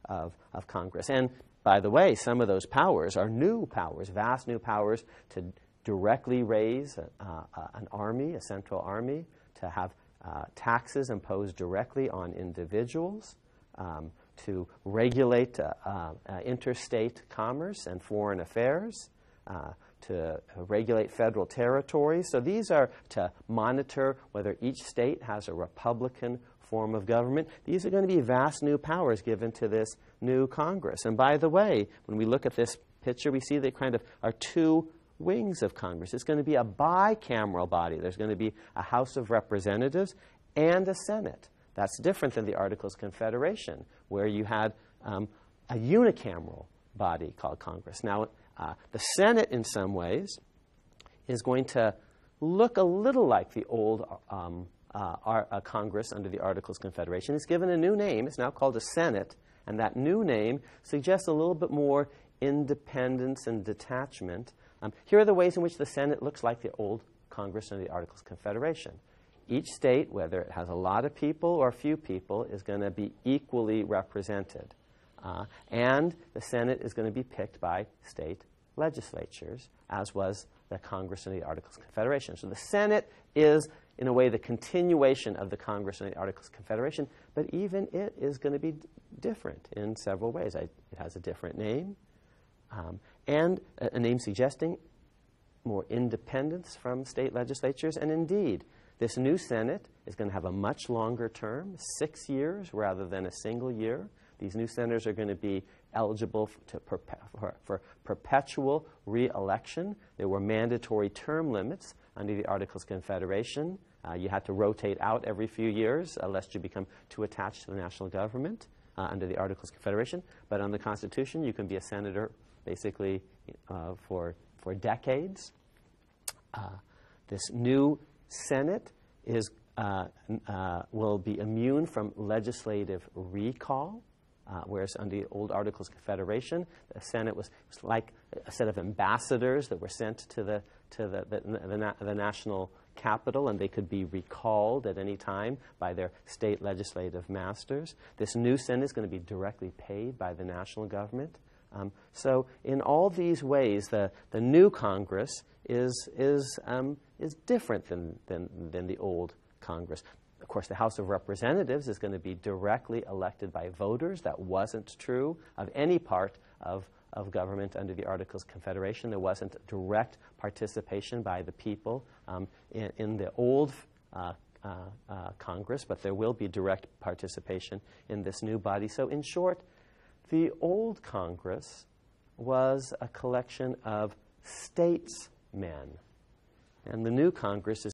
of Congress. And by the way, some of those powers are new powers, vast new powers to directly raise an army, a central army, to have taxes imposed directly on individuals, to regulate interstate commerce and foreign affairs, to regulate federal territories. So these are to monitor whether each state has a Republican form of government. These are going to be vast new powers given to this new Congress. And by the way, when we look at this picture, we see there kind of are two wings of Congress. It's going to be a bicameral body. There's going to be a House of Representatives and a Senate. That's different than the Articles of Confederation, where you had a unicameral body called Congress. Now, the Senate, in some ways, is going to look a little like the old Congress under the Articles of Confederation. It's given a new name. It's now called a Senate, and that new name suggests a little bit more independence and detachment. Here are the ways in which the Senate looks like the old Congress under the Articles of Confederation. Each state, whether it has a lot of people or few people, is going to be equally represented. And the Senate is going to be picked by state legislatures, as was the Congress under the Articles of Confederation. So the Senate is, in a way, the continuation of the Congress under the Articles of Confederation, but even it is going to be different in several ways. It has a different name, and a name suggesting more independence from state legislatures. And indeed, this new Senate is going to have a much longer term, 6 years rather than a single year. These new senators are going to be eligible for perpetual re-election. There were mandatory term limits under the Articles of Confederation. You had to rotate out every few years, lest you become too attached to the national government under the Articles of Confederation. But on the Constitution, you can be a senator basically for decades. This new Senate will be immune from legislative recall. Whereas under the old Articles of Confederation, the Senate was like a set of ambassadors that were sent to the national capital, and they could be recalled at any time by their state legislative masters. This new Senate is going to be directly paid by the national government. So in all these ways, the new Congress is different than the old Congress. Of course, the House of Representatives is going to be directly elected by voters. That wasn't true of any part of government under the Articles of Confederation. There wasn't direct participation by the people in the old Congress, but there will be direct participation in this new body. So in short, the old Congress was a collection of statesmen, and the new Congress is